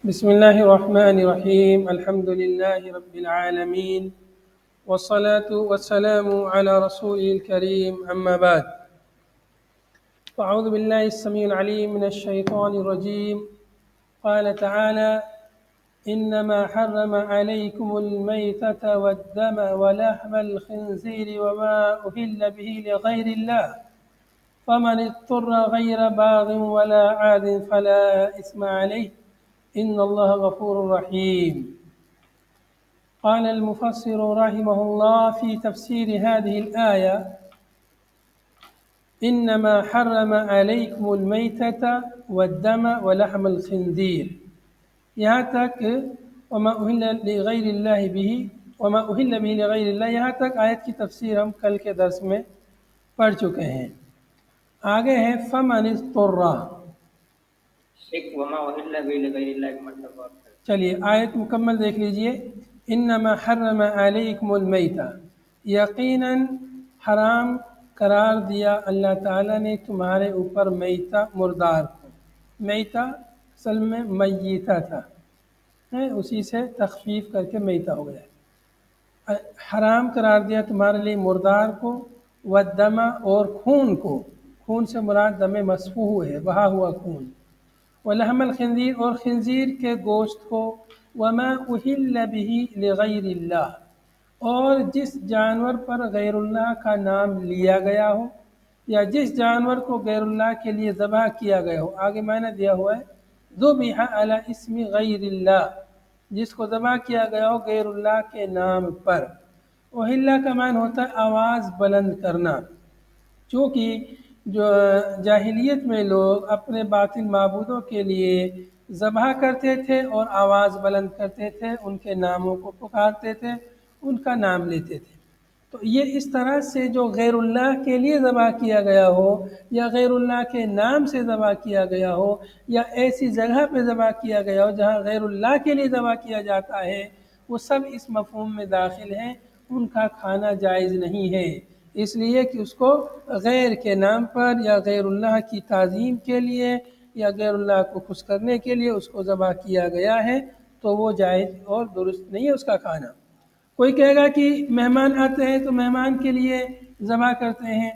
بسم الله الرحمن الرحيم. الحمد لله رب العالمين، والصلاة والسلام على رسوله الكريم، أما بعد. فأعوذ بالله السميع العليم من الشيطان الرجيم. قال تعالى: إنما حرم عليكم الميتة والدم ولحم الخنزير وما أهل به لغير الله فمن اضطر غير باغ ولا عاد فلا إثم عليه إن الله غفور رحيم. قال المفسر رحمه الله في تفسير هذه الآية: إنما حرم عليكم الميتة والدم ولحم الخنزير، یہاں تک وما أهل لغير الله به وما أهل به لغير الله، یہاں تک آیت کی تفسیر ہم کل کے درس میں پڑھ چکے ہیں. آگے ہے فمن اضطر. وما أهل به لغير الله کا مطلب اور چلیے آیت مکمل دیکھ لیجئے. انما حرم علیکم المیتہ، یقیناً حرام قرار دیا اللہ تعالیٰ نے تمہارے اوپر میتہ، مردار کو. میتہ اصل میں میتہ تھا، اسی سے تخفیف کر کے میتہ ہو گیا. حرام قرار دیا تمہارے لیے مردار کو، والدم اور خون کو. خون سے مراد دم مسفوح ہے، بہا ہوا خون. ولحم الخنزیر اور خنزیر کے گوشت کو. وما اہل به لغیر اللہ، اور جس جانور پر غیر اللہ کا نام لیا گیا ہو، یا جس جانور کو غیر اللہ کے لیے ذبح کیا گیا ہو. آگے معنی دیا ہوا ہے ذبح علی اسم غیر اللہ، جس کو ذبح کیا گیا ہو غیر اللہ کے نام پر. اہل کا معنی ہوتا ہے آواز بلند کرنا، چونکہ جو جاہلیت میں لوگ اپنے باطل معبودوں کے لیے ذبح کرتے تھے اور آواز بلند کرتے تھے، ان کے ناموں کو پکارتے تھے، ان کا نام لیتے تھے. تو یہ اس طرح سے جو غیر اللہ کے لیے ذبح کیا گیا ہو، یا غیر اللہ کے نام سے ذبح کیا گیا ہو، یا ایسی جگہ پہ ذبح کیا گیا ہو جہاں غیر اللہ کے لیے ذبح کیا جاتا ہے، وہ سب اس مفہوم میں داخل ہیں. ان کا کھانا جائز نہیں ہے، اس لیے کہ اس کو غیر کے نام پر یا غیر اللہ کی تعظیم کے لیے یا غیر اللہ کو خوش کرنے کے لیے اس کو ذبح کیا گیا ہے، تو وہ جائز اور درست نہیں ہے اس کا کھانا. کوئی کہے گا کہ مہمان آتے ہیں تو مہمان کے لیے ذبح کرتے ہیں،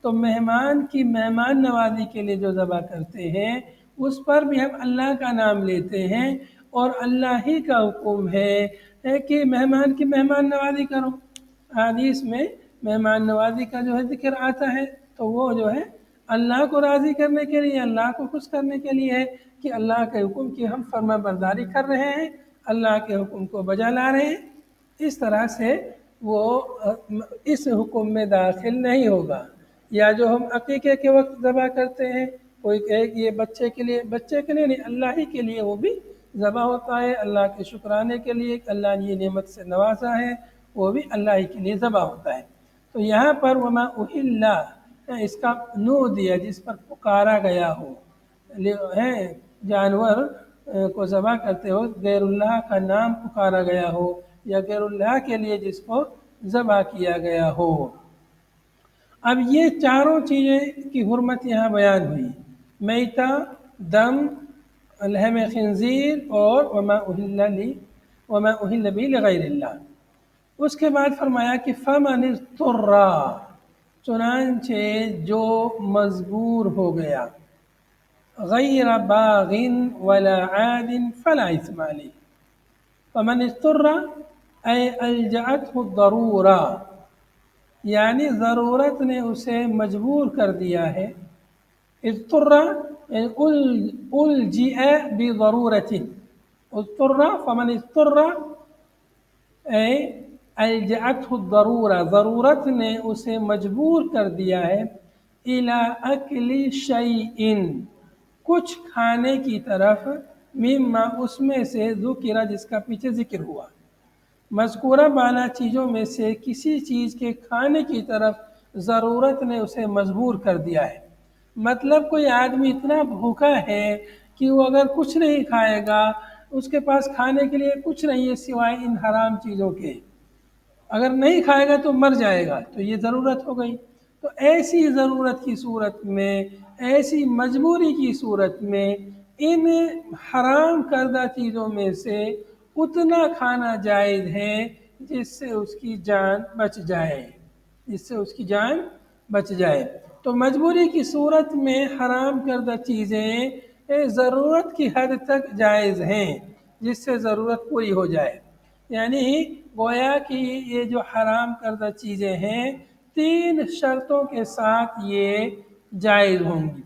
تو مہمان کی مہمان نوازی کے لیے جو ذبح کرتے ہیں اس پر بھی ہم اللہ کا نام لیتے ہیں، اور اللہ ہی کا حکم ہے کہ مہمان کی مہمان نوازی کرو. حدیث میں مہمان نوازی کا جو ہے ذکر آتا ہے، تو وہ جو ہے اللہ کو راضی کرنے کے لیے، اللہ کو خوش کرنے کے لیے ہے کہ اللہ کے حکم کی ہم فرما برداری کر رہے ہیں، اللہ کے حکم کو بجا لا رہے ہیں. اس طرح سے وہ اس حکم میں داخل نہیں ہوگا. یا جو ہم عقیقے کے وقت ذبح کرتے ہیں، کوئی کہے کہ یہ بچے کے لیے نہیں، اللہ ہی کے لیے وہ بھی ذبح ہوتا ہے، اللہ کے شکرانے کے لیے کہ اللہ نے یہ نعمت سے نوازا ہے، وہ بھی اللہ ہی کے لیے ذبح ہوتا ہے. تو یہاں پر وما اہل، اس کا نو دیا جس پر پکارا گیا ہو، ہے جانور کو ذبح کرتے ہو غیر اللہ کا نام پکارا گیا ہو، یا غیر اللہ کے لیے جس کو ذبح کیا گیا ہو. اب یہ چاروں چیزیں کی حرمت یہاں بیان ہوئی: میتہ، دم، لحم خنزیر اور وما اہل به لغیر اللہ. اس کے بعد فرمایا کہ فمن اضطر، چنانچہ جو مجبور ہو گیا، غیر باغ ولا عاد فلا اثم علیہ. فمن اضطر اے الجأته الضرورہ، یعنی ضرورت نے اسے مجبور کر دیا ہے. اضطر الجئ بضرورت، اضطر فمن اضطر اے الجأته الضرورہ، ضرورت نے اسے مجبور کر دیا ہے، الی اکل شیء، کچھ کھانے کی طرف، مما اس میں سے ذکر جس کا پیچھے ذکر ہوا. مذکورہ بالا چیزوں میں سے کسی چیز کے کھانے کی طرف ضرورت نے اسے مجبور کر دیا ہے. مطلب کوئی آدمی اتنا بھوکا ہے کہ وہ اگر کچھ نہیں کھائے گا، اس کے پاس کھانے کے لیے کچھ نہیں ہے سوائے ان حرام چیزوں کے، اگر نہیں کھائے گا تو مر جائے گا، تو یہ ضرورت ہو گئی. تو ایسی ضرورت کی صورت میں، ایسی مجبوری کی صورت میں ان حرام کردہ چیزوں میں سے اتنا کھانا جائز ہے جس سے اس کی جان بچ جائے، جس سے اس کی جان بچ جائے۔ تو مجبوری کی صورت میں حرام کردہ چیزیں ضرورت کی حد تک جائز ہیں، جس سے ضرورت پوری ہو جائے۔ یعنی گویا کہ یہ جو حرام کردہ چیزیں ہیں 3 شرطوں کے ساتھ یہ جائز ہوں گی۔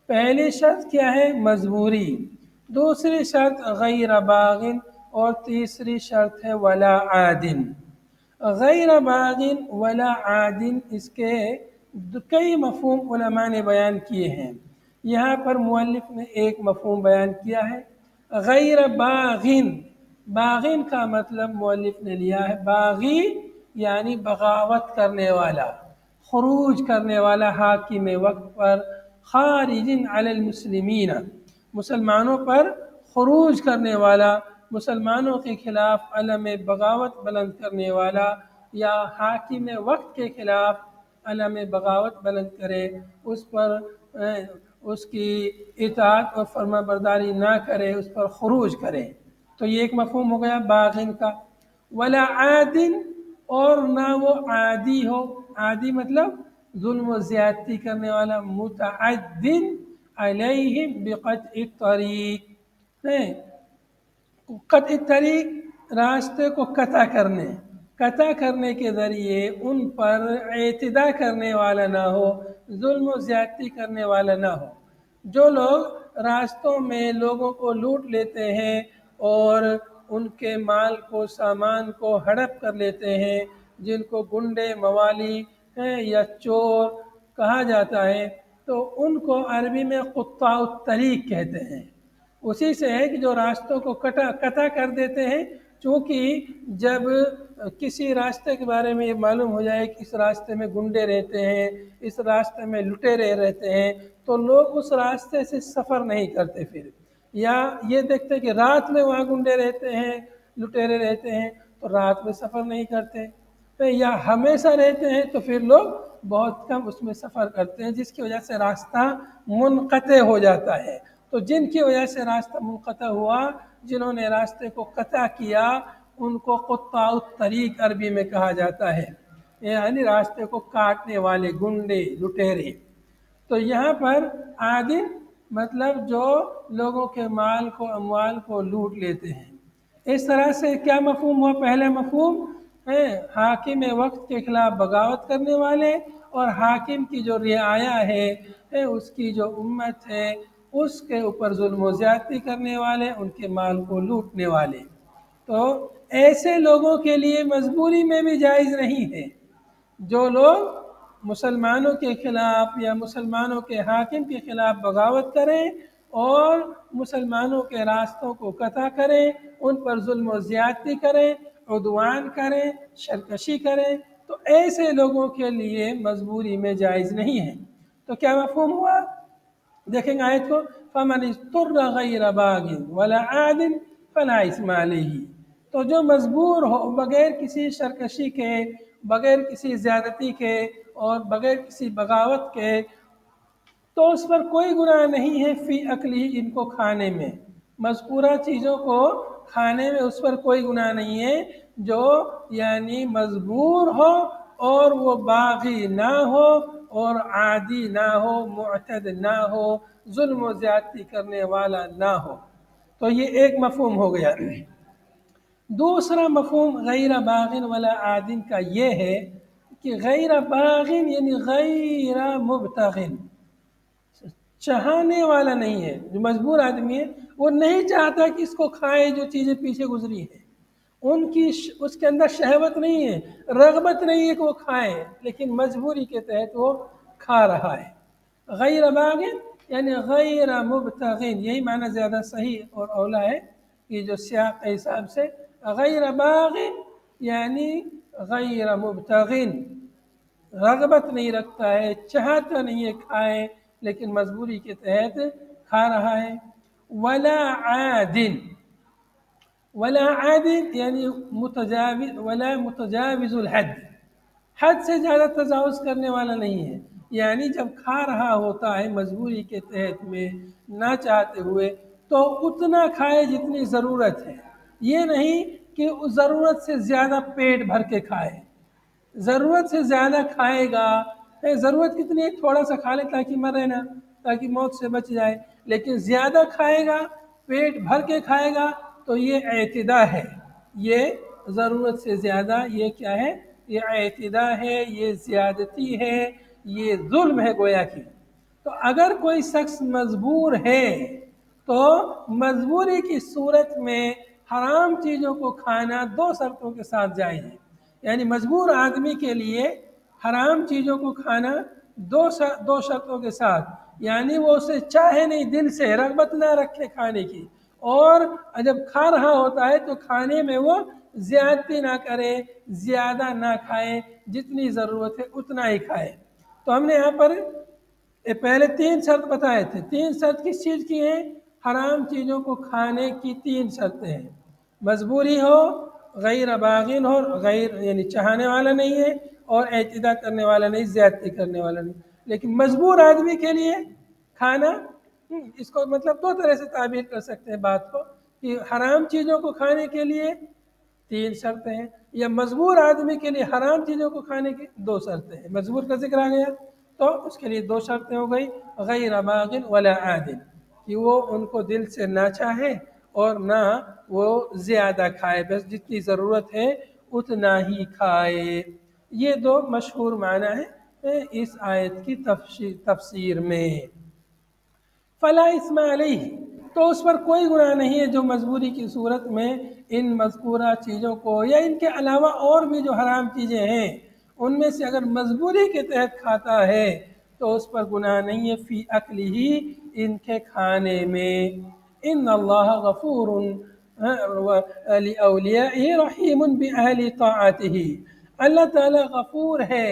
پہلی شرط کیا ہے؟ مجبوری، دوسری شرط غیر باغن، اور تیسری شرط ہے ولا عادن۔ غیر باغن ولا عادن، اس کے کئی مفہوم علماء نے بیان کیے ہیں۔ یہاں پر مؤلف نے ایک مفہوم بیان کیا ہے غیر باغن۔ باغن کا مطلب مؤلف نے لیا ہے باغی یعنی بغاوت کرنے والا، خروج کرنے والا حاکم وقت پر، خارج علی المسلمین، مسلمانوں پر خروج کرنے والا، مسلمانوں کے خلاف علم بغاوت بلند کرنے والا، یا حاکم وقت کے خلاف علم بغاوت بلند کرے، اس پر اس کی اطاعت اور فرما برداری نہ کرے، اس پر خروج کرے۔ تو یہ ایک مفہوم ہو گیا باغن کا۔ ولا عادن، اور نہ وہ عادی ہو، عادی مطلب ظلم و زیادتی کرنے والا، متعدن علیہم بقطع الطریق، قطع الطریق راستے کو قطع کرنے کے ذریعے ان پر اعتداء کرنے والا نہ ہو، ظلم و زیادتی کرنے والا نہ ہو۔ جو لوگ راستوں میں لوگوں کو لوٹ لیتے ہیں اور ان کے مال کو، سامان کو ہڑپ کر لیتے ہیں، جن کو گنڈے موالی یا چور کہا جاتا ہے، تو ان کو عربی میں قطاع الطریق کہتے ہیں۔ اسی سے ہے کہ جو راستوں کو قطع کر دیتے ہیں، چونکہ جب کسی راستے کے بارے میں یہ معلوم ہو جائے کہ اس راستے میں گنڈے رہتے ہیں، اس راستے میں لٹیرے رہتے ہیں، تو لوگ اس راستے سے سفر نہیں کرتے پھر، یا یہ دیکھتے کہ رات میں وہاں گنڈے رہتے ہیں، لٹیرے رہتے ہیں، تو رات میں سفر نہیں کرتے، یا ہمیشہ رہتے ہیں تو پھر لوگ بہت کم اس میں سفر کرتے ہیں، جس کی وجہ سے راستہ منقطع ہو جاتا ہے۔ تو جن کی وجہ سے راستہ منقطع ہوا، جنہوں نے راستے کو قطع کیا، ان کو قطاع الطریق عربی میں کہا جاتا ہے، یعنی راستے کو کاٹنے والے، گنڈے، لٹیرے۔ تو یہاں پر عادل مطلب جو لوگوں کے مال کو، اموال کو لوٹ لیتے ہیں۔ اس طرح سے کیا مفہوم ہوا؟ پہلا مفہوم ہے حاکم وقت کے خلاف بغاوت کرنے والے، اور حاکم کی جو رعایا ہے، اس کی جو امت ہے، اس کے اوپر ظلم و زیادتی کرنے والے، ان کے مال کو لوٹنے والے۔ تو ایسے لوگوں کے لیے مجبوری میں بھی جائز نہیں ہے۔ جو لوگ مسلمانوں کے خلاف یا مسلمانوں کے حاکم کے خلاف بغاوت کریں اور مسلمانوں کے راستوں کو قطع کریں، ان پر ظلم و زیادتی کریں، عدوان کریں، سرکشی کریں، تو ایسے لوگوں کے لیے مجبوری میں جائز نہیں ہے۔ تو کیا مفہوم ہوا؟ دیکھیں گے آیت کو، فَمَنِ اضْطُرَّ غَيْرَ بَاغٍ وَلَا عَادٍ فَلَا إِثْمَ عَلَيْهِ، تو جو مجبور ہو بغیر کسی سرکشی کے، بغیر کسی زیادتی کے، اور بغیر کسی بغاوت کے، تو اس پر کوئی گناہ نہیں ہے فی اکلی، ان کو کھانے میں، مذکورہ چیزوں کو کھانے میں اس پر کوئی گناہ نہیں ہے، جو یعنی مجبور ہو اور وہ باغی نہ ہو اور عادی نہ ہو، معتد نہ ہو، ظلم و زیادتی کرنے والا نہ ہو۔ تو یہ ایک مفہوم ہو گیا۔ دوسرا مفہوم غیر باغن ولا عادن کا یہ ہے کہ غیر باغن یعنی غیر مبتغن، چاہنے والا نہیں ہے۔ جو مجبور آدمی ہے وہ نہیں چاہتا کہ اس کو کھائے جو چیزیں پیچھے گزری ہیں، ان کی اس کے اندر شہوت نہیں ہے، رغبت نہیں ہے کہ وہ کھائے، لیکن مجبوری کے تحت وہ کھا رہا ہے۔ غیر باغن یعنی غیر مبتغن، یہی معنی زیادہ صحیح اور اولا ہے کہ جو سیاق کے حساب سے غیر باغن یعنی غیر مبتغن، رغبت نہیں رکھتا ہے، چاہتا نہیں ہے کھائے، لیکن مجبوری کے تحت کھا رہا ہے۔ ولا عادن، ولا عادن یعنی متجاوز، ولا متجاوز الحد، حد سے زیادہ تجاوز کرنے والا نہیں ہے، یعنی جب کھا رہا ہوتا ہے مجبوری کے تحت میں، نہ چاہتے ہوئے، تو اتنا کھائے جتنی ضرورت ہے، یہ نہیں کہ اس ضرورت سے زیادہ پیٹ بھر کے کھائے۔ ضرورت سے زیادہ کھائے گا، ضرورت کتنی ہے، تھوڑا سا کھا لے تاکہ مرے نا، تاکہ موت سے بچ جائے، لیکن زیادہ کھائے گا، پیٹ بھر کے کھائے گا تو یہ اعتداء ہے، یہ ضرورت سے زیادہ یہ کیا ہے، یہ اعتداء ہے، یہ زیادتی ہے، یہ ظلم ہے گویا کی۔ تو اگر کوئی شخص مجبور ہے تو مجبوری کی صورت میں حرام چیزوں کو کھانا دو شرطوں کے ساتھ جائز ہے، یعنی مجبور آدمی کے لیے حرام چیزوں کو کھانا دو شرطوں کے ساتھ، یعنی وہ اسے چاہے نہیں، دل سے رغبت نہ رکھے کھانے کی، اور جب کھا رہا ہوتا ہے تو کھانے میں وہ زیادتی نہ کرے، زیادہ نہ کھائے، جتنی ضرورت ہے اتنا ہی کھائے۔ تو ہم نے یہاں پر پہلے 3 شرط بتائے تھے۔ 3 شرط کس چیز کی ہیں؟ حرام چیزوں کو کھانے کی 3 شرطیں ہیں، مجبوری ہو، غیر باغن ہو، غیر یعنی چاہنے والا نہیں ہے، اور اعتداء کرنے والا نہیں، زیادتی کرنے والا نہیں۔ لیکن مجبور آدمی کے لیے کھانا، اس کو مطلب 2 طرح سے تعبیر کر سکتے ہیں بات کو، کہ حرام چیزوں کو کھانے کے لیے 3 شرطیں ہیں، یا مجبور آدمی کے لیے حرام چیزوں کو کھانے کی 2 شرطیں ہیں۔ مجبور کا ذکر آ گیا تو اس کے لیے 2 شرطیں ہو گئی، غیر باغن ولا عادن، کہ وہ ان کو دل سے نہ چاہے اور نہ وہ زیادہ کھائے، بس جتنی ضرورت ہے اتنا ہی کھائے۔ یہ 2 مشہور معنی ہیں اس آیت کی تفسیر میں۔ فلا اسم علیہ، تو اس پر کوئی گناہ نہیں ہے جو مجبوری کی صورت میں ان مذکورہ چیزوں کو، یا ان کے علاوہ اور بھی جو حرام چیزیں ہیں ان میں سے اگر مجبوری کے تحت کھاتا ہے تو اس پر گناہ نہیں ہے، فی اکلہ، ان کے کھانے میں۔ ان اللہ غفور لأولیائہ رحیم بأہل طاعتہ، اللہ تعالی غفور ہے،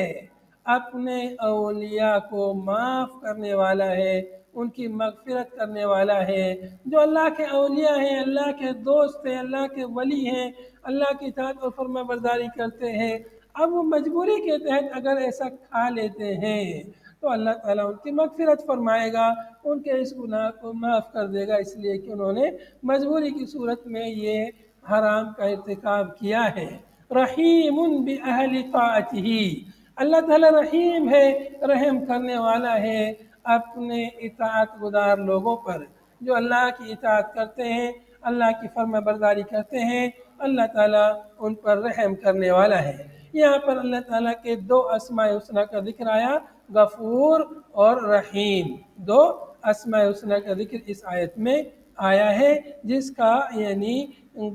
اپنے اولیاء کو معاف کرنے والا ہے، ان کی مغفرت کرنے والا ہے۔ جو اللہ کے اولیاء ہیں، اللہ کے دوست ہیں، اللہ کے ولی ہیں، اللہ کی اطاعت اور فرما برداری کرتے ہیں، اب وہ مجبوری کے تحت اگر ایسا کھا لیتے ہیں تو اللہ تعالیٰ ان کی مغفرت فرمائے گا، ان کے اس گناہ کو معاف کر دے گا، اس لیے کہ انہوں نے مجبوری کی صورت میں یہ حرام کا ارتکاب کیا ہے۔ رحیم بأہل طاعتہ، اللہ تعالیٰ رحیم ہے، رحم کرنے والا ہے اپنے اطاعت گزار لوگوں پر، جو اللہ کی اطاعت کرتے ہیں، اللہ کی فرما برداری کرتے ہیں، اللہ تعالیٰ ان پر رحم کرنے والا ہے۔ یہاں پر اللہ تعالیٰ کے 2 اسماء حسنیٰ کا ذکر آیا، غفور اور رحیم، 2 اسماء حسنیٰ کا ذکر اس آیت میں آیا ہے، جس کا یعنی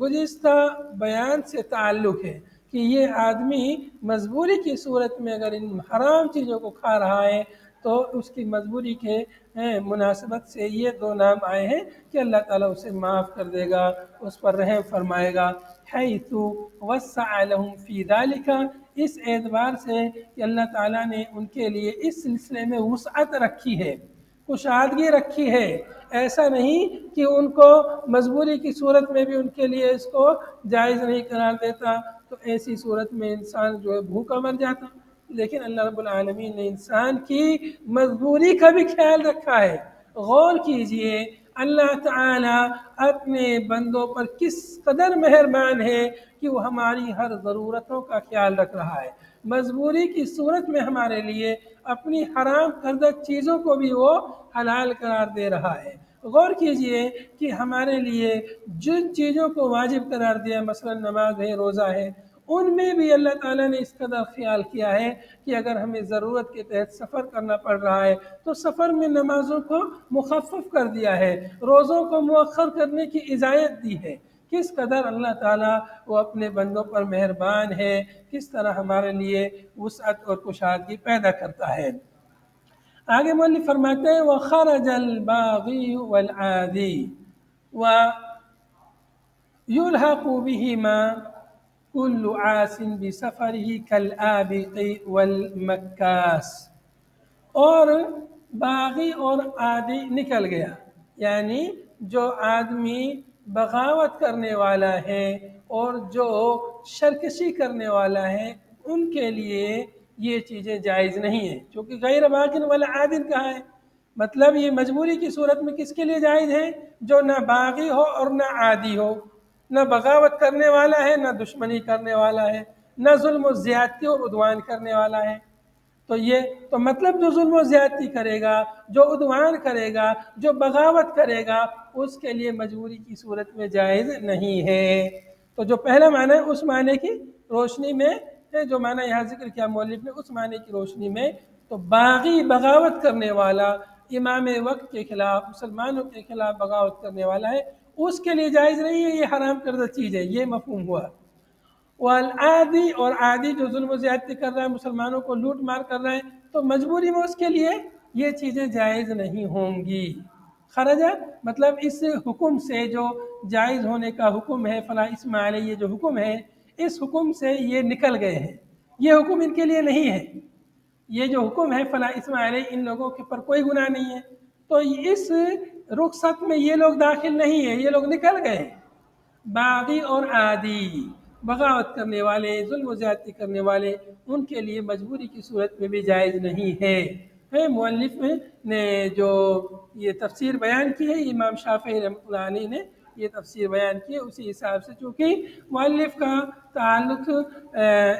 گزشتہ بیان سے تعلق ہے کہ یہ آدمی مجبوری کی صورت میں اگر ان حرام چیزوں کو کھا رہا ہے تو اس کی مجبوری کے مناسبت سے یہ 2 نام آئے ہیں کہ اللہ تعالیٰ اسے معاف کر دے گا، اس پر رحم فرمائے گا۔ حیث وسع لهم فی ذلک، اس اعتبار سے کہ اللہ تعالیٰ نے ان کے لیے اس سلسلے میں وسعت رکھی ہے، کشادگی رکھی ہے، ایسا نہیں کہ ان کو مجبوری کی صورت میں بھی ان کے لیے اس کو جائز نہیں قرار دیتا، تو ایسی صورت میں انسان جو ہے بھوکا مر جاتا۔ لیکن اللہ رب العالمین نے انسان کی مجبوری کا بھی خیال رکھا ہے۔ غور کیجئے اللہ تعالیٰ اپنے بندوں پر کس قدر مہربان ہے کہ وہ ہماری ہر ضرورتوں کا خیال رکھ رہا ہے، مجبوری کی صورت میں ہمارے لیے اپنی حرام کردہ چیزوں کو بھی وہ حلال قرار دے رہا ہے۔ غور کیجئے کہ ہمارے لیے جن چیزوں کو واجب قرار دیا، مثلا نماز ہے، روزہ ہے، ان میں بھی اللہ تعالیٰ نے اس قدر خیال کیا ہے کہ اگر ہمیں ضرورت کے تحت سفر کرنا پڑ رہا ہے تو سفر میں نمازوں کو مخفف کر دیا ہے، روزوں کو مؤخر کرنے کی اجازت دی ہے۔ کس قدر اللہ تعالیٰ وہ اپنے بندوں پر مہربان ہے، کس طرح ہمارے لیے وسعت اور کشادگی پیدا کرتا ہے۔ آگے مؤلف فرماتے ہیں وَخَرَجَ الْبَاغِيُّ وَالْعَادِي وَيُلْحَقُ بِهِمَا كُلُّ عَاسٍ بِسَفَرِهِ كَالْآبِقِ وَالْمَكَّاسِ، اور باغی اور عادی نکل گیا، یعنی جو آدمی بغاوت کرنے والا ہے اور جو سرکشی کرنے والا ہے ان کے لیے یہ چیزیں جائز نہیں ہیں، چونکہ غیر باغن ولا عادن کہا ہے، مطلب یہ مجبوری کی صورت میں کس کے لیے جائز ہے؟ جو نہ باغی ہو اور نہ عادی ہو، نہ بغاوت کرنے والا ہے نہ دشمنی کرنے والا ہے، نہ ظلم و زیادتی اور عدوان کرنے والا ہے۔ تو مطلب جو ظلم و زیادتی کرے گا، جو عدوان کرے گا، جو بغاوت کرے گا، اس کے لیے مجبوری کی صورت میں جائز نہیں ہے۔ تو جو پہلا معنی ہے اس معنی کی روشنی میں، جو معنی یہاں ذکر کیا مؤلف نے، اس معنی کی روشنی میں تو باغی بغاوت کرنے والا، امام وقت کے خلاف، مسلمانوں کے خلاف بغاوت کرنے والا ہے، اس کے لیے جائز نہیں ہے، یہ حرام کردہ چیز ہے، یہ مفہوم ہوا۔ والعادی، اور عادی جو ظلم و زیادتی کر رہا ہے، مسلمانوں کو لوٹ مار کر رہا ہے، تو مجبوری میں اس کے لیے یہ چیزیں جائز نہیں ہوں گی۔ خرجہ مطلب اس حکم سے، جو جائز ہونے کا حکم ہے فلا اسم علیہ، یہ جو حکم ہے اس حکم سے یہ نکل گئے ہیں، یہ حکم ان کے لیے نہیں ہے۔ یہ جو حکم ہے فلا اسم علیہ، ان لوگوں کے پر کوئی گناہ نہیں ہے، تو اس رخصت میں یہ لوگ داخل نہیں ہیں، یہ لوگ نکل گئے ہیں۔ باغی اور عادی، بغاوت کرنے والے، ظلم و زیادتی کرنے والے، ان کے لیے مجبوری کی صورت میں بھی جائز نہیں ہے۔ مؤلف نے جو یہ تفسیر بیان کی ہے، امام شافعی رحمۃ اللہ علیہ نے یہ تفسیر بیان کی ہے، اسی حساب سے چونکہ مؤلف کا تعلق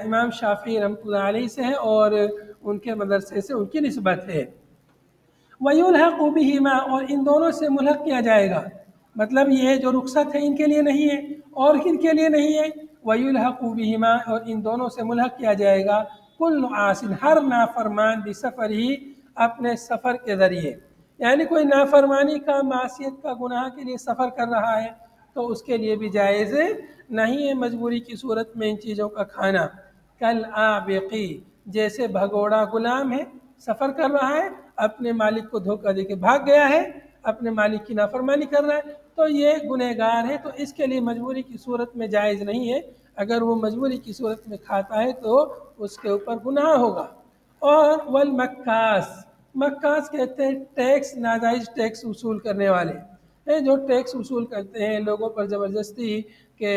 امام شافعی رحمۃ اللہ علیہ سے ہے اور ان کے مدرسے سے ان کی نسبت ہے۔ وَيُلْحَقُ بِهِمَا، اور ان دونوں سے ملحق کیا جائے گا، مطلب یہ جو رخصت ہے ان کے لیے نہیں ہے اور کن کے لیے نہیں ہے، وَيُلْحَقُ بِهِمَا، اور ان دونوں سے ملحق کیا جائے گا کل عاصٍ، ہر نافرمان بسفر ہی، اپنے سفر کے ذریعے، یعنی کوئی نافرمانی کا، معصیت کا، گناہ کے لیے سفر کر رہا ہے تو اس کے لیے بھی جائز نہیں ہے مجبوری کی صورت میں ان چیزوں کا کھانا۔ کالعابقی، جیسے بھگوڑا غلام ہے، سفر کر رہا ہے، اپنے مالک کو دھوکہ دے کے بھاگ گیا ہے، اپنے مالک کی نافرمانی کر رہا ہے، تو یہ گنہگار ہے، تو اس کے لیے مجبوری کی صورت میں جائز نہیں ہے۔ اگر وہ مجبوری کی صورت میں کھاتا ہے تو اس کے اوپر گناہ ہوگا۔ اور والمکاس، مکاس کہتے ہیں ٹیکس، ناجائز ٹیکس وصول کرنے والے، جو ٹیکس وصول کرتے ہیں لوگوں پر زبردستی کہ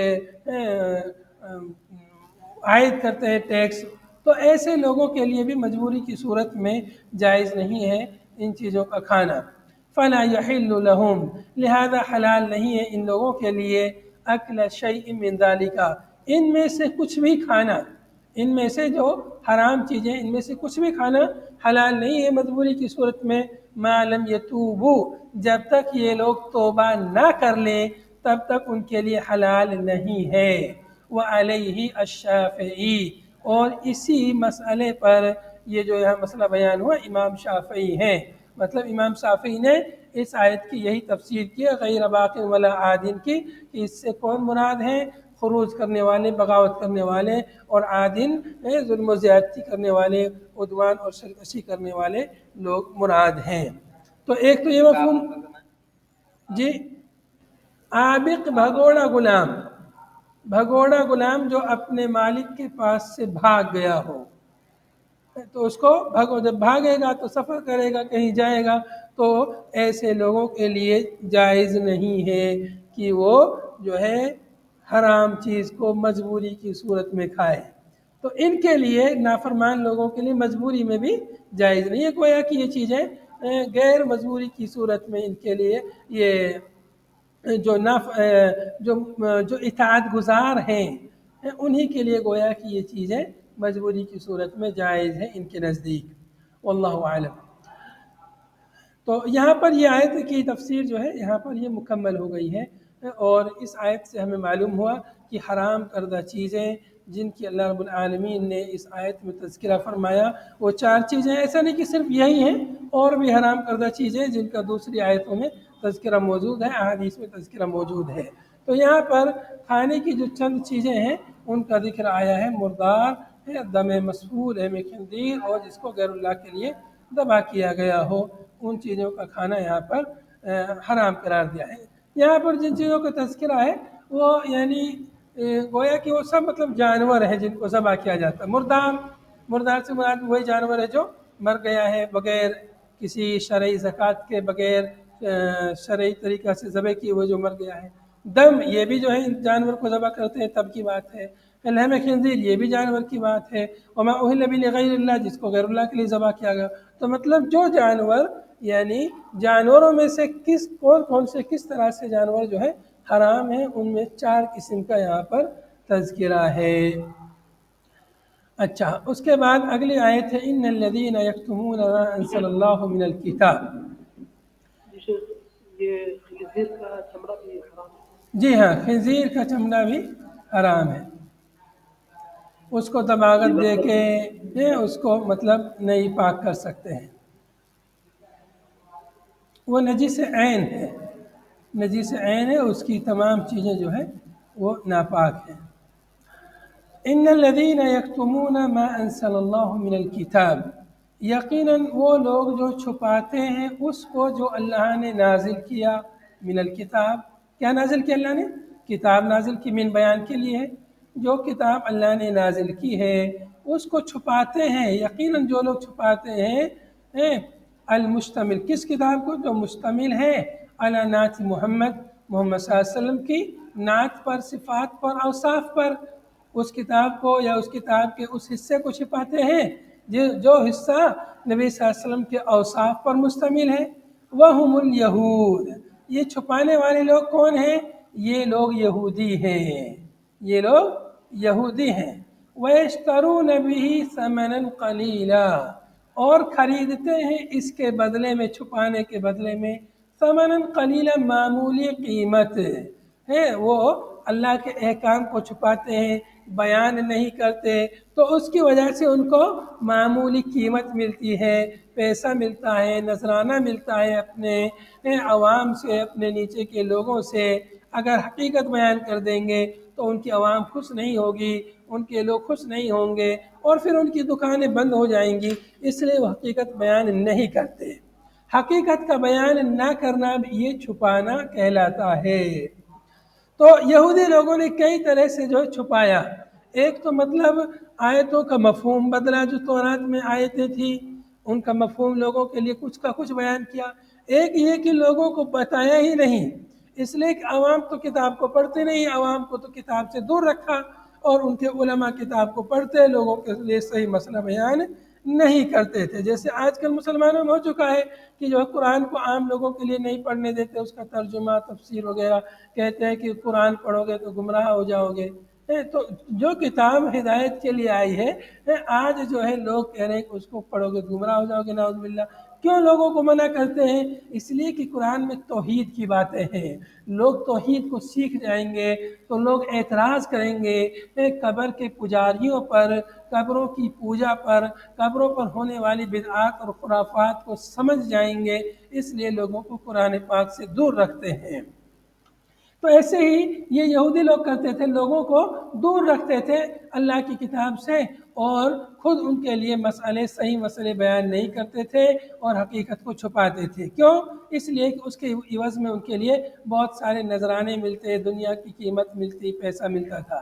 عائد کرتے ہیں ٹیکس، تو ایسے لوگوں کے لیے بھی مجبوری کی صورت میں جائز نہیں ہے ان چیزوں کا کھانا۔ فلا يحل لهم، لہذا حلال نہیں ہے ان لوگوں کے لیے اکل شیء من ذالک، ان میں سے کچھ بھی کھانا، ان میں سے جو حرام چیزیں، ان میں سے کچھ بھی کھانا حلال نہیں ہے مجبوری کی صورت میں، ما لم یتوبوا، جب تک یہ لوگ توبہ نہ کر لیں تب تک ان کے لیے حلال نہیں ہے۔ وعلیہ الشافعی، اور اسی مسئلے پر یہ جو یہاں مسئلہ بیان ہوا امام شافعی ہیں، مطلب امام شافعی نے اس آیت کی یہی تفسیر کی ہے غیر باق ولا عادن کی، کہ اس سے کون مراد ہیں؟ خروج کرنے والے، بغاوت کرنے والے، اور عادن ظلم و زیادتی کرنے والے، عدوان اور سرکشی کرنے والے لوگ مراد ہیں۔ تو ایک تو یہ مفہوم، جی عابق بھگوڑا غلام، بھگوڑا غلام جو اپنے مالک کے پاس سے بھاگ گیا ہو، تو اس کو جب بھاگے گا تو سفر کرے گا، کہیں جائے گا، تو ایسے لوگوں کے لیے جائز نہیں ہے کہ وہ جو ہے حرام چیز کو مجبوری کی صورت میں کھائے، تو ان کے لیے، نافرمان لوگوں کے لیے مجبوری میں بھی جائز نہیں ہے۔ گویا کہ یہ چیزیں غیر مجبوری کی صورت میں ان کے لیے یہ جو اطاعت گزار ہیں انہی کے لیے گویا کہ یہ چیزیں مجبوری کی صورت میں جائز ہیں ان کے نزدیک۔ واللہ اعلم۔ تو یہاں پر یہ آیت کی تفسیر جو ہے یہاں پر یہ مکمل ہو گئی ہے، اور اس آیت سے ہمیں معلوم ہوا کہ حرام کردہ چیزیں جن کی اللہ رب العالمین نے اس آیت میں تذکرہ فرمایا وہ 4 چیزیں، ایسا نہیں کہ صرف یہی ہیں، اور بھی حرام کردہ چیزیں جن کا دوسری آیتوں میں تذکرہ موجود ہے، احادیث میں تذکرہ موجود ہے۔ تو یہاں پر کھانے کی جو چند چیزیں ہیں ان کا ذکر آیا ہے، مردار ہے، دم مسفور ہے، خنزیر، اور جس کو غیر اللہ کے لیے ذبح کیا گیا ہو، ان چیزوں کا کھانا یہاں پر حرام قرار دیا ہے۔ یہاں پر جن چیزوں کا تذکرہ ہے وہ یعنی گویا کہ وہ سب مطلب جانور ہیں جن کو ذبح کیا جاتا ہے۔ مردار سے مراد وہی جانور ہے جو مر گیا ہے بغیر کسی شرعی زکوٰۃ کے، بغیر شرعی طریقہ سے ذبح کیے ہوئے جو مر گیا ہے۔ دم، یہ بھی جو ہے جانور کو ذبح کرتے ہیں تب کی بات ہے۔ لحم خنزیر، یہ بھی جانور کی بات ہے۔ وما اہل به لغیر اللہ، جس کو غیر اللہ کے لیے ذبح کیا گیا۔ تو مطلب جو جانور یعنی جانوروں میں سے کون سے کس طرح سے جانور جو ہے حرام ہیں، ان میں 4 قسم کا یہاں پر تذکرہ ہے۔ اچھا، اس کے بعد اگلی آیت ہے ان الذین یکتمون ما انزل اللہ من الکتاب۔ یہ خنزیر کا چمڑا بھی حرام ہے؟ جی ہاں، خنزیر کا چمڑا بھی حرام ہے، اس کو طباغت دے کے اس کو مطلب نہیں پاک کر سکتے ہیں، وہ نجس عین ہے، نجس عین ہے، اس کی تمام چیزیں جو ہے وہ ناپاک ہیں۔ ان الذین یکتمون ما انزل اللہ من الکتاب، یقیناً وہ لوگ جو چھپاتے ہیں اس کو جو اللہ نے نازل کیا، من الکتاب، کیا نازل کیا اللہ نے؟ کتاب نازل کی، من بیان کے لیے ہے، جو کتاب اللہ نے نازل کی ہے اس کو چھپاتے ہیں، یقیناً جو لوگ چھپاتے ہیں المشتمل، کس کتاب کو؟ جو مشتمل ہے علی نعت محمد، محمد صلی اللہ علیہ وسلم کی نعت پر، صفات پر، اوصاف پر، اس کتاب کو یا اس کتاب کے اس حصے کو چھپاتے ہیں جو حصہ نبی صلی اللہ علیہ وسلم کے اوصاف پر مشتمل ہے۔ وَهُمُ الْيَهُودُ، یہ چھپانے والے لوگ کون ہیں؟ یہ لوگ یہودی ہیں، یہ لوگ یہودی ہیں۔ وَيَشْتَرُونَ بِهِ ثَمَنًا قَلِيلًا، اور خریدتے ہیں اس کے بدلے میں، چھپانے کے بدلے میں، ثَمَنًا قَلِيلًا، معمولی قیمت ہے، وہ اللہ کے احکام کو چھپاتے ہیں، بیان نہیں کرتے، تو اس کی وجہ سے ان کو معمولی قیمت ملتی ہے، پیسہ ملتا ہے، نذرانہ ملتا ہے اپنے عوام سے، اپنے نیچے کے لوگوں سے۔ اگر حقیقت بیان کر دیں گے تو ان کی عوام خوش نہیں ہوگی، ان کے لوگ خوش نہیں ہوں گے، اور پھر ان کی دکانیں بند ہو جائیں گی، اس لیے وہ حقیقت بیان نہیں کرتے۔ حقیقت کا بیان نہ کرنا بھی یہ چھپانا کہلاتا ہے۔ تو یہودی لوگوں نے کئی طرح سے جو چھپایا، ایک تو مطلب آیتوں کا مفہوم بدلا، جو تورات میں آیتیں تھیں ان کا مفہوم لوگوں کے لیے کچھ کا کچھ بیان کیا، ایک یہ کہ لوگوں کو بتایا ہی نہیں، اس لیے کہ عوام تو کتاب کو پڑھتے نہیں، عوام کو تو کتاب سے دور رکھا، اور ان کے علماء کتاب کو پڑھتے، لوگوں کے لیے صحیح مسئلہ بیان نہیں کرتے تھے۔ جیسے آج کل مسلمانوں میں ہو چکا ہے کہ جو قرآن کو عام لوگوں کے لیے نہیں پڑھنے دیتے، اس کا ترجمہ، تفسیر وغیرہ، کہتے ہیں کہ قرآن پڑھو گے تو گمراہ ہو جاؤ گے۔ تو جو کتاب ہدایت کے لیے آئی ہے، آج جو ہے لوگ کہہ رہے ہیں کہ اس کو پڑھو گے گمراہ ہو جاؤ گے، نعوذ باللہ۔ کیوں لوگوں کو منع کرتے ہیں؟ اس لیے کہ قرآن میں توحید کی باتیں ہیں، لوگ توحید کو سیکھ جائیں گے تو لوگ اعتراض کریں گے قبر کے پجاریوں پر، قبروں کی پوجا پر، قبروں پر ہونے والی بدعات اور خرافات کو سمجھ جائیں گے، اس لیے لوگوں کو قرآن پاک سے دور رکھتے ہیں۔ تو ایسے ہی یہ یہودی لوگ کرتے تھے، لوگوں کو دور رکھتے تھے اللہ کی کتاب سے، اور خود ان کے لیے صحیح مسئلے بیان نہیں کرتے تھے اور حقیقت کو چھپاتے تھے۔ کیوں؟ اس لیے کہ اس کے عوض میں ان کے لیے بہت سارے نذرانے ملتے، دنیا کی قیمت ملتی، پیسہ ملتا تھا،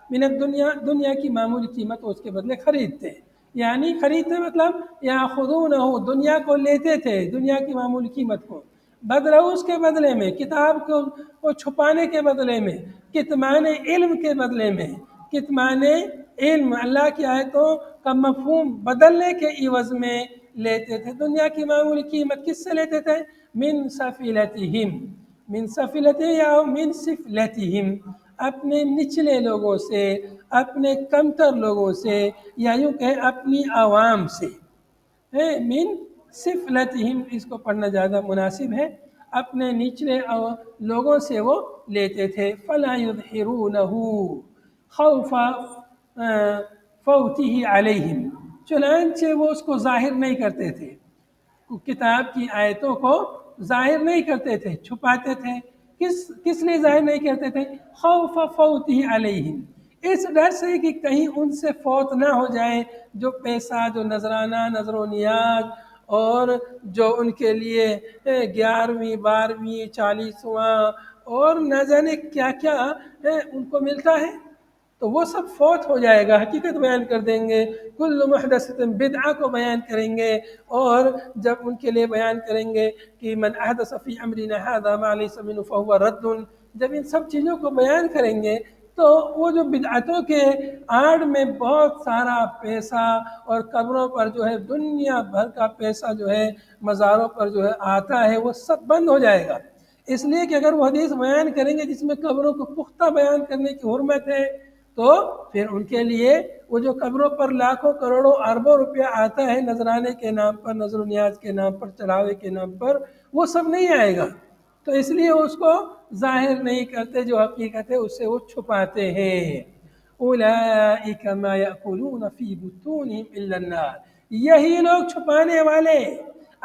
من الدنیا، دنیا کی معمولی قیمت اس کے بدلے خریدتے، یعنی خریدتے مطلب یاخذونہ، دنیا کو لیتے تھے، دنیا کی معمولی قیمت کو، بدرؤس کے بدلے میں، کتاب کو چھپانے کے بدلے میں، کتمان علم کے بدلے میں، کتمان علم، اللہ کی آیتوں کا مفہوم بدلنے کے عوض میں لیتے تھے۔ دنیا کی معمولی قیمت کس سے لیتے تھے؟ من سفلتہم، من سفلتہم یا من سفلتہم، اپنے نچلے لوگوں سے، اپنے کمتر لوگوں سے، یا یوں کہ اپنی عوام سے، من سفلتہم، اس کو پڑھنا زیادہ مناسب ہے، اپنے نچلے لوگوں سے وہ لیتے تھے۔ فَلَا يُظْهِرُونَهُ خَوْفَ فَوْتِهِ عَلَيْهِمْ، چنانچہ وہ اس کو ظاہر نہیں کرتے تھے، کتاب کی آیتوں کو ظاہر نہیں کرتے تھے، چھپاتے تھے۔ کس لیے ظاہر نہیں کرتے تھے؟ خوف فوتہ علیہم، اس ڈر سے کہ کہیں ان سے فوت نہ ہو جائے جو پیسہ، جو نذرانہ، نذر و نیاز، اور جو ان کے لیے 11ویں 12ویں 40واں اور نہ جانے کیا کیا ان کو ملتا ہے، تو وہ سب فوت ہو جائے گا۔ حقیقت بیان کر دیں گے، کل محدثۃ بدعہ کو بیان کریں گے، اور جب ان کے لیے بیان کریں گے کہ من احدث فی امرنا ھذا ما لیس منہ فہو رد، جب ان سب چیزوں کو بیان کریں گے تو وہ جو بدعتوں کے آڑ میں بہت سارا پیسہ اور قبروں پر جو ہے دنیا بھر کا پیسہ جو ہے مزاروں پر جو ہے آتا ہے، وہ سب بند ہو جائے گا۔ اس لیے کہ اگر وہ حدیث بیان کریں گے جس میں قبروں کو پختہ بیان کرنے کی حرمت ہے، تو پھر ان کے لیے وہ جو قبروں پر لاکھوں کروڑوں اربوں روپیہ آتا ہے نذرانے کے نام پر، نذر و نیاز کے نام پر، چڑھاوے کے نام پر، وہ سب نہیں آئے گا۔ تو اس لیے اس کو ظاہر نہیں کرتے، جو حقیقت ہے اس سے وہ چھپاتے ہیں۔ اولئک ما یأکلون فی بطونہم الا النار، یہی لوگ چھپانے والے،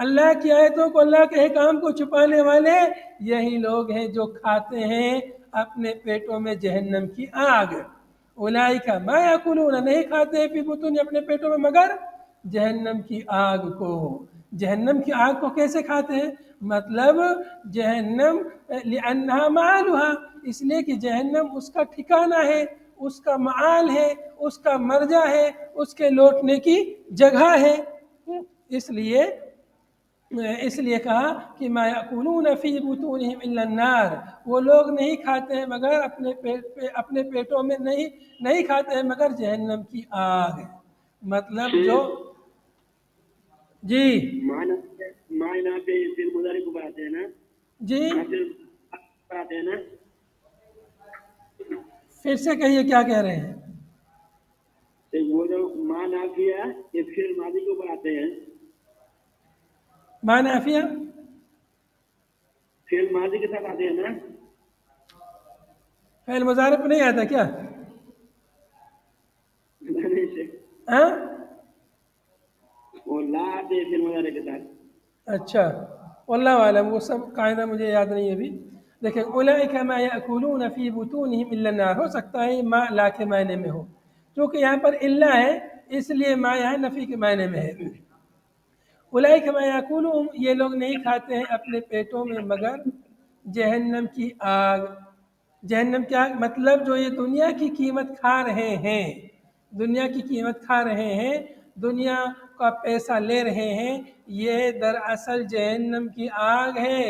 اللہ کی آیتوں کو، اللہ کے احکام کو چھپانے والے یہی لوگ ہیں جو کھاتے ہیں اپنے پیٹوں میں جہنم کی آگ۔ اولئک ما یأکلون، نہیں کھاتے ہیں فی بطون، اپنے پیٹوں میں، مگر جہنم کی آگ کو۔ جہنم کی آگ کو کیسے کھاتے ہیں؟ مطلب جہنم لأنہا معالھا، اس لیے کہ جہنم اس کا ٹھکانہ ہے، اس کا معال ہے، اس کا مرجع ہے، اس کے لوٹنے کی جگہ ہے۔ اس لیے کہا کہ ما یأکلون فی بطونہم الا النار، وہ لوگ نہیں کھاتے ہیں مگر اپنے پیٹوں میں نہیں کھاتے ہیں مگر جہنم کی آگ۔ مطلب جو جی معنی پہ فعل مضارع کو بناتے ہیں نا، جی بناتے ہیں نا، پھر سے کہیے کیا کہہ رہے ہیں؟ وہ جو ماں نافیہ یہ فعل ماضی کو بناتے ہیں، ماں نافیہ فعل ماضی کے ساتھ آتے ہیں نا، فعل مضارع پہ نہیں آتا کیا؟ ہاں وہ لا آتے ہیں فعل مضارع کے ساتھ۔ اچھا، واللہ عالم، وہ سب قاعدہ مجھے یاد نہیں ہے ابھی۔ دیکھیں اولئک ما یأکلون فی بطونہم الا النار، ہو سکتا ہے ما لا کے معنی میں ہو، کیونکہ یہاں پر الا ہے اس لیے ما یہاں نفی کے معنی میں ہے۔ اولئک ما یأکلون، یہ لوگ نہیں کھاتے ہیں اپنے پیٹوں میں مگر جہنم کی آگ۔ جہنم کی آگ مطلب جو یہ دنیا کی قیمت کھا رہے ہیں، دنیا کی قیمت کھا رہے ہیں، دنیا کا پیسہ لے رہے ہیں، یہ دراصل جہنم کی آگ ہے،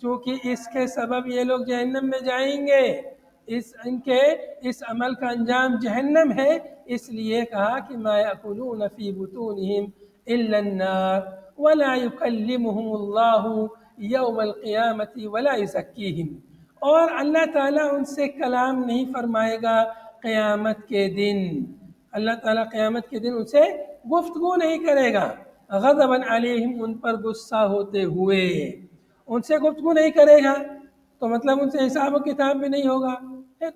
چونکہ اس کے سبب یہ لوگ جہنم میں جائیں گے، ان کے اس عمل کا انجام جہنم ہے، اس لیے کہا کہ ما یأکلون فی بطونہم الا النار ولا یکلمہم اللہ یوم القیامۃ ولا یزکیہم، اور اللہ تعالیٰ ان سے کلام نہیں فرمائے گا قیامت کے دن، اللہ تعالیٰ قیامت کے دن ان سے گفتگو نہیں کرے گا، غضباً علیہم، ان پر غصہ ہوتے ہوئے ان سے گفتگو نہیں کرے گا، تو مطلب ان سے حساب و کتاب بھی نہیں ہوگا۔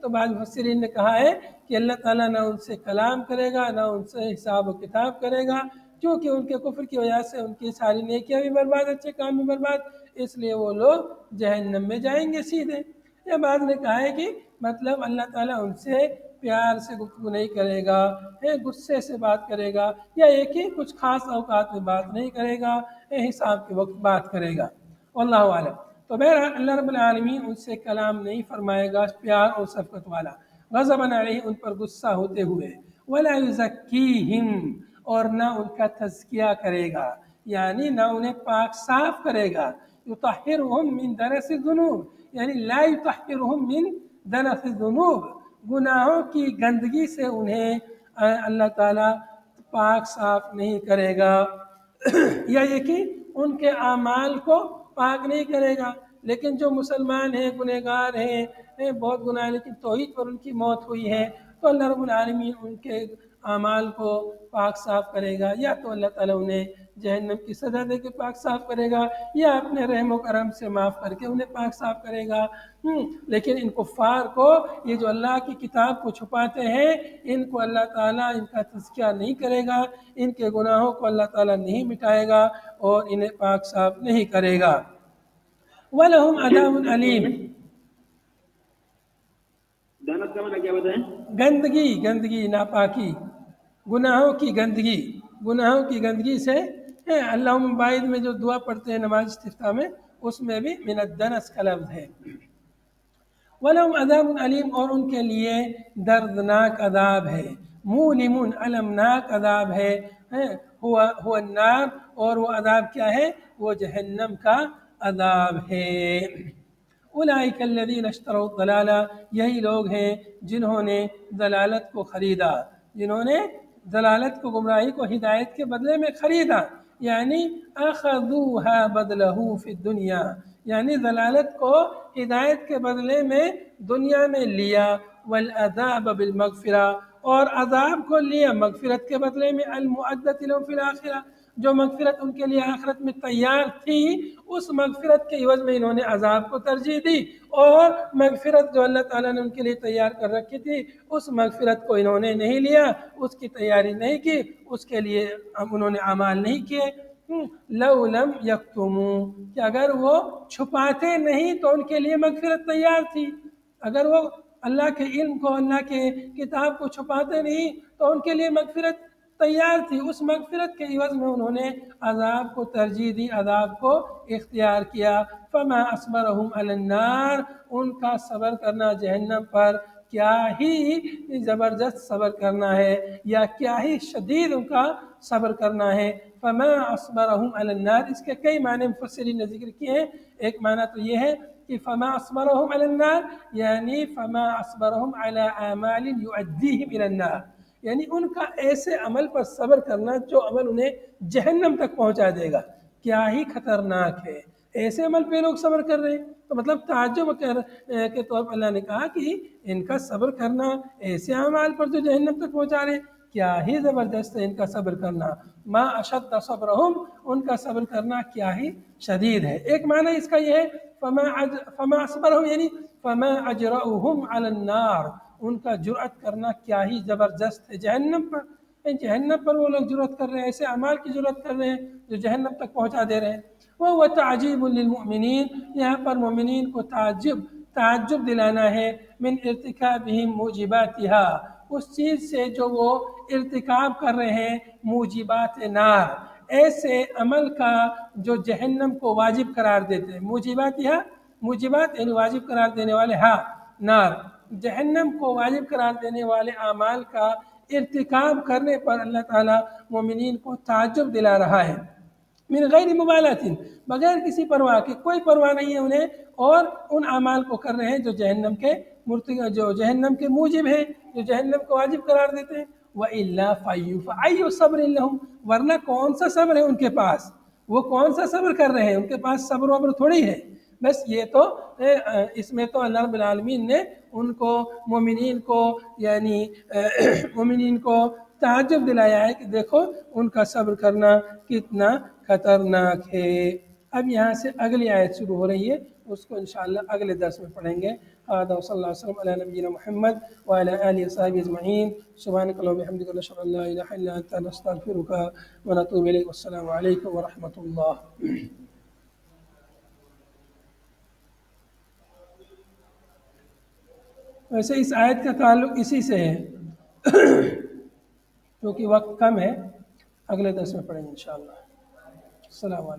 تو بعض مفسرین نے کہا ہے کہ اللہ تعالیٰ نہ ان سے کلام کرے گا نہ ان سے حساب و کتاب کرے گا، کیونکہ ان کے کفر کی وجہ سے ان کی ساری نیکیاں بھی برباد، اچھے کام بھی برباد، اس لیے وہ لوگ جہنم میں جائیں گے سیدھے۔ یا بعض نے کہا ہے کہ مطلب اللہ تعالیٰ ان سے پیار سے گفتگو نہیں کرے گا، غصے سے بات کرے گا، یا ایک ہی کچھ خاص اوقات میں بات نہیں کرے گا، حساب کے وقت بات کرے گا، واللہ عالم۔ تو بہرحال اللہ رب العالمین ان سے کلام نہیں فرمائے گا پیار اور شفقت والا، غضباً علیہ، ان پر غصہ ہوتے ہوئے، ولا یزکیہم، اور نہ ان کا تزکیہ کرے گا، یعنی نہ انہیں پاک صاف کرے گا، یطہرہم من دنس الذنوب، یعنی لا یطہرہم من دنس الذنوب، گناہوں کی گندگی سے انہیں اللہ تعالیٰ پاک صاف نہیں کرے گا، یا یہ کہ ان کے اعمال کو پاک نہیں کرے گا، لیکن جو مسلمان ہیں، گنہگار ہیں، بہت گناہ، لیکن توحید پر ان کی موت ہوئی ہے، تو اللہ رب العالمین ان کے اعمال کو پاک صاف کرے گا، یا تو اللہ تعالیٰ انہیں جہنم کی سزا دے کے پاک صاف کرے گا، یا اپنے رحم و کرم سے معاف کر کے انہیں پاک صاف کرے گا۔ لیکن ان کفار کو، یہ جو اللہ کی کتاب کو چھپاتے ہیں، ان کو اللہ تعالیٰ ان کا تزکیہ نہیں کرے گا، ان کے گناہوں کو اللہ تعالیٰ نہیں مٹائے گا اور انہیں پاک صاف نہیں کرے گا۔ وَلَهُمْ عَذَابٌ أَلِيمٌ، دانت کا معنی کیا بتائیں؟ گندگی، ناپاکی، گناہوں کی گندگی سے، اللہم باعث میں جو دعا پڑھتے ہیں نماز استفتاح میں، اس میں بھی من الدنس کا لفظ ہے۔ وَلَهُمْ عَذَابٌ أَلِيمٌ، اور ان کے لیے دردناک عذاب ہے، مؤلم، المناک عذاب ہے، هو النار، اور وہ عذاب کیا ہے؟ وہ جہنم کا عذاب ہے۔ اولئک الذین اشتروا الضلالہ، یہی لوگ ہیں جنہوں نے ضلالت کو خریدا، جنہوں نے ضلالت کو، گمراہی کو ہدایت کے بدلے میں خریدا، یعنی اخذوها بدلہ فی الدنیا، یعنی ضلالت کو ہدایت کے بدلے میں دنیا میں لیا، والعذاب بالمغفرہ، اور عذاب کو لیا مغفرت کے بدلے میں، المعدۃ لهم فی الآخرہ، جو مغفرت ان کے لیے آخرت میں تیار تھی، اس مغفرت کے عوض میں انہوں نے عذاب کو ترجیح دی، اور مغفرت جو اللہ تعالیٰ نے ان کے لیے تیار کر رکھی تھی اس مغفرت کو انہوں نے نہیں لیا، اس کی تیاری نہیں کی، اس کے لیے انہوں نے اعمال نہیں کیے۔ لو لم یکتموا، کہ اگر وہ چھپاتے نہیں تو ان کے لیے مغفرت تیار تھی، اگر وہ اللہ کے علم کو، اللہ کے کتاب کو چھپاتے نہیں تو ان کے لیے مغفرت تیار تھی، اس مغفرت کے عوض میں انہوں نے عذاب کو ترجیح دی، عذاب کو اختیار کیا۔ فما اصبرهم علی النار، ان کا صبر کرنا جہنم پر کیا ہی زبردست صبر کرنا ہے، یا کیا ہی شدید ان کا صبر کرنا ہے۔ فما اصبرهم علی النار، اس کے کئی معنی مفسرین نے ذکر کیے ہیں۔ ایک معنی تو یہ ہے کہ فما اصبرهم علی النار یعنی فما اصبرهم علی اعمال یؤدیہم الی النار، یعنی ان کا ایسے عمل پر صبر کرنا جو عمل انہیں جہنم تک پہنچا دے گا، کیا ہی خطرناک ہے، ایسے عمل پہ لوگ صبر کر رہے ہیں۔ تو مطلب تعجب کے طور پر اللہ نے کہا کہ ان کا صبر کرنا ایسے اعمال پر جو جہنم تک پہنچا رہے، کیا ہی زبردست ہے ان کا صبر کرنا، ما اشد صبرہم، ان کا صبر کرنا کیا ہی شدید ہے۔ ایک معنی اس کا یہ ہے فما اصبرہم یعنی فما اجرؤہم علی النار، ان کا جرأت کرنا کیا ہی زبردست ہے جہنم پر، جہنم پر وہ لوگ جرأت کر رہے ہیں، ایسے اعمال کی جرأت کر رہے ہیں جو جہنم تک پہنچا دے رہے ہیں۔ وہ تعجیب للمؤمنین، یہاں پر مومنین کو تعجب دلانا ہے، من ارتکابہم موجباتها، اس چیز سے جو وہ ارتکاب کر رہے ہیں، موجبات نار، ایسے عمل کا جو جہنم کو واجب قرار دیتے ہیں۔ موجبات یعنی واجب قرار دینے والے، ہاں نار، جہنم کو واجب قرار دینے والے اعمال کا ارتکاب کرنے پر اللہ تعالیٰ مومنین کو تعجب دلا رہا ہے، من غیر مبالات، بغیر کسی پرواہ کے، کوئی پرواہ نہیں ہے انہیں، اور ان اعمال کو کر رہے ہیں جو جہنم کے موجب ہیں، جو جہنم کو واجب قرار دیتے ہیں۔ وَإِلَّا فَأَيُّ صَبْرٍ لَهُمْ، ورنہ کون سا صبر ہے ان کے پاس، وہ کون سا صبر کر رہے ہیں، ان کے پاس صبر وبر تھوڑی ہے۔ بس یہ تو اس میں تو اللہ رب العالمین نے ان کو مومنین کو تعجب دلایا ہے کہ دیکھو ان کا صبر کرنا کتنا خطرناک ہے۔ اب یہاں سے اگلی آیت شروع ہو رہی ہے، اس کو انشاءاللہ اگلے درس میں پڑھیں گے۔ هذا وصلی اللہ وسلم علی نبینا محمد وعلی آلہ وصحبہ اجمعین، سبحانک اللہم وبحمدک نشہد ان لا الہ الا انت نستغفرک ونتوب الیک، والسلام علیکم ورحمۃ اللہ۔ ویسے اس آیت کا تعلق اسی سے ہے، کیونکہ وقت کم ہے، اگلے درس میں پڑھیں گے انشاءاللہ۔ السلام علیکم۔